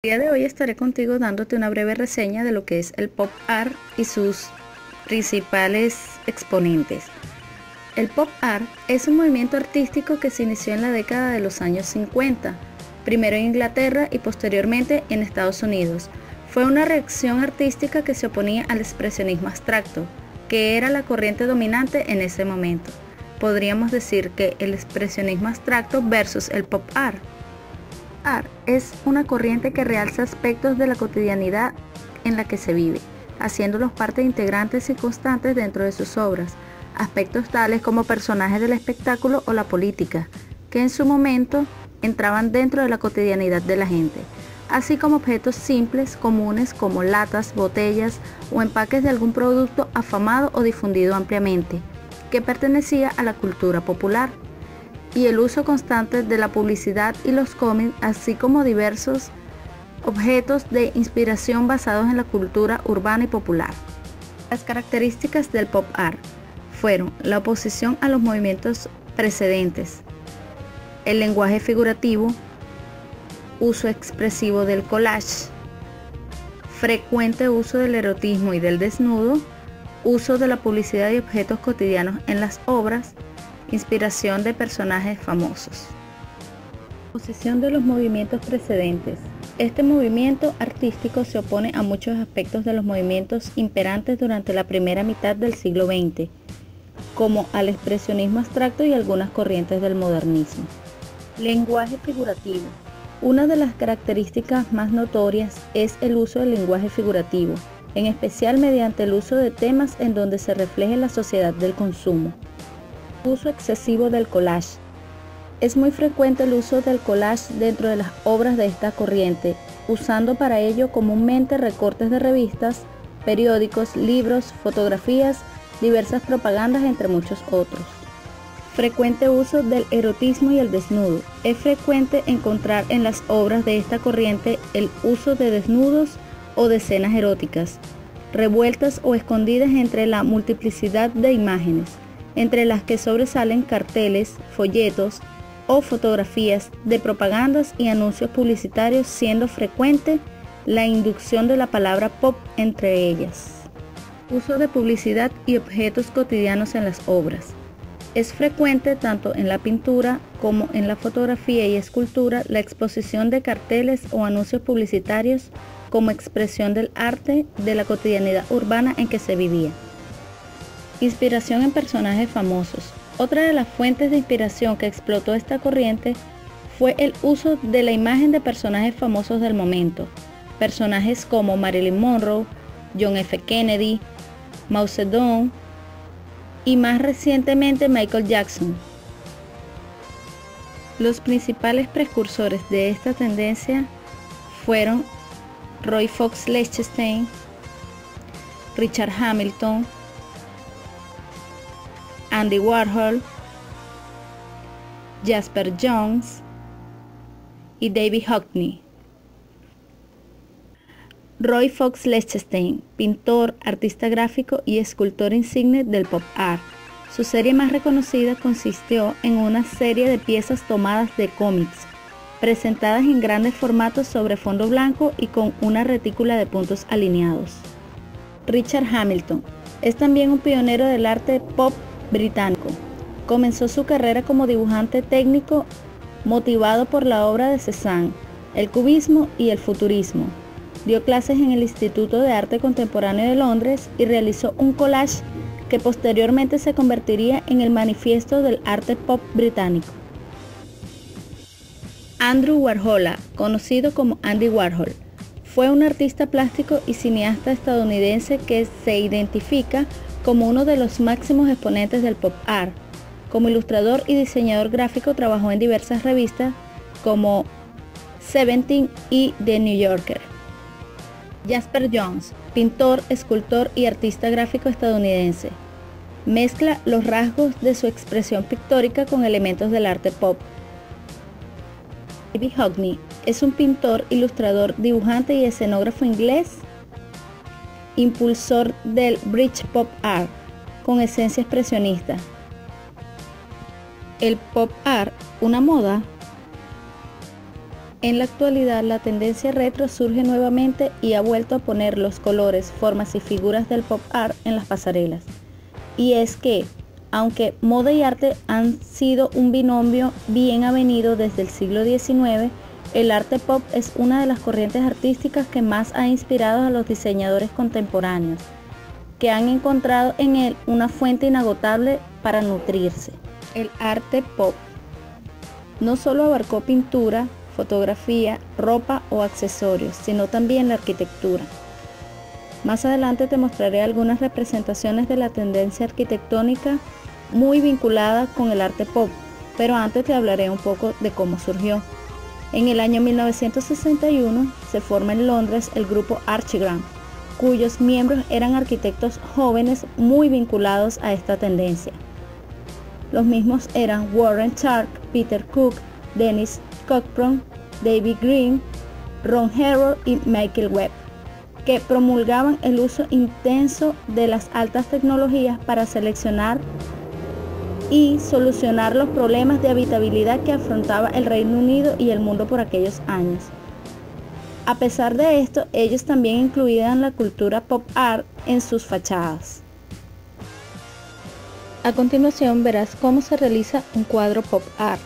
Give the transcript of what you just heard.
El día de hoy estaré contigo dándote una breve reseña de lo que es el pop art y sus principales exponentes. El pop art es un movimiento artístico que se inició en la década de los años 50, primero en Inglaterra y posteriormente en Estados Unidos. Fue una reacción artística que se oponía al expresionismo abstracto, que era la corriente dominante en ese momento. Podríamos decir que el expresionismo abstracto versus el pop art. Art es una corriente que realza aspectos de la cotidianidad en la que se vive, haciéndolos parte integrantes y constantes dentro de sus obras, aspectos tales como personajes del espectáculo o la política, que en su momento entraban dentro de la cotidianidad de la gente, así como objetos simples, comunes como latas, botellas o empaques de algún producto afamado o difundido ampliamente, que pertenecía a la cultura popular, y el uso constante de la publicidad y los cómics, así como diversos objetos de inspiración basados en la cultura urbana y popular. Las características del pop art fueron la oposición a los movimientos precedentes, el lenguaje figurativo, uso expresivo del collage, frecuente uso del erotismo y del desnudo, uso de la publicidad y objetos cotidianos en las obras, inspiración de personajes famosos. Oposición de los movimientos precedentes. Este movimiento artístico se opone a muchos aspectos de los movimientos imperantes durante la primera mitad del siglo XX, como al expresionismo abstracto y algunas corrientes del modernismo. Lenguaje figurativo. Una de las características más notorias es el uso del lenguaje figurativo, en especial mediante el uso de temas en donde se refleje la sociedad del consumo. Uso excesivo del collage. Es muy frecuente el uso del collage dentro de las obras de esta corriente, usando para ello comúnmente recortes de revistas, periódicos, libros, fotografías, diversas propagandas, entre muchos otros. Frecuente uso del erotismo y el desnudo. Es frecuente encontrar en las obras de esta corriente el uso de desnudos o de escenas eróticas, revueltas o escondidas entre la multiplicidad de imágenes, entre las que sobresalen carteles, folletos o fotografías de propagandas y anuncios publicitarios, siendo frecuente la inducción de la palabra pop entre ellas. Uso de publicidad y objetos cotidianos en las obras. Es frecuente tanto en la pintura como en la fotografía y escultura la exposición de carteles o anuncios publicitarios como expresión del arte de la cotidianidad urbana en que se vivía. Inspiración en personajes famosos. Otra de las fuentes de inspiración que explotó esta corriente fue el uso de la imagen de personajes famosos del momento. Personajes como Marilyn Monroe, John F. Kennedy, Mao Zedong y más recientemente Michael Jackson. Los principales precursores de esta tendencia fueron Roy Fox Lichtenstein, Richard Hamilton, Andy Warhol, Jasper Johns y David Hockney. Roy Fox Lichtenstein, pintor, artista gráfico y escultor insigne del pop art. Su serie más reconocida consistió en una serie de piezas tomadas de cómics, presentadas en grandes formatos sobre fondo blanco y con una retícula de puntos alineados. Richard Hamilton es también un pionero del arte pop británico. Comenzó su carrera como dibujante técnico motivado por la obra de Cézanne, el cubismo y el futurismo. Dio clases en el Instituto de Arte Contemporáneo de Londres y realizó un collage que posteriormente se convertiría en el manifiesto del arte pop británico. Andrew Warhol, conocido como Andy Warhol, fue un artista plástico y cineasta estadounidense que se identifica como uno de los máximos exponentes del pop art. Como ilustrador y diseñador gráfico trabajó en diversas revistas como Seventeen y The New Yorker. Jasper Johns, pintor, escultor y artista gráfico estadounidense. Mezcla los rasgos de su expresión pictórica con elementos del arte pop. David Hockney es un pintor, ilustrador, dibujante y escenógrafo inglés, impulsor del British Pop Art, con esencia expresionista. El pop art, una moda. En la actualidad, la tendencia retro surge nuevamente y ha vuelto a poner los colores, formas y figuras del pop art en las pasarelas. Y es que, aunque moda y arte han sido un binomio bien avenido desde el siglo XIX, el arte pop es una de las corrientes artísticas que más ha inspirado a los diseñadores contemporáneos, que han encontrado en él una fuente inagotable para nutrirse. El arte pop no solo abarcó pintura, fotografía, ropa o accesorios, sino también la arquitectura. Más adelante te mostraré algunas representaciones de la tendencia arquitectónica muy vinculada con el arte pop, pero antes te hablaré un poco de cómo surgió. En el año 1961 se forma en Londres el grupo Archigram, cuyos miembros eran arquitectos jóvenes muy vinculados a esta tendencia. Los mismos eran Warren Sharp, Peter Cook, Dennis Cockburn, David Green, Ron Herold y Michael Webb, que promulgaban el uso intenso de las altas tecnologías para seleccionar y solucionar los problemas de habitabilidad que afrontaba el Reino Unido y el mundo por aquellos años. A pesar de esto, ellos también incluían la cultura pop art en sus fachadas. A continuación verás cómo se realiza un cuadro pop art.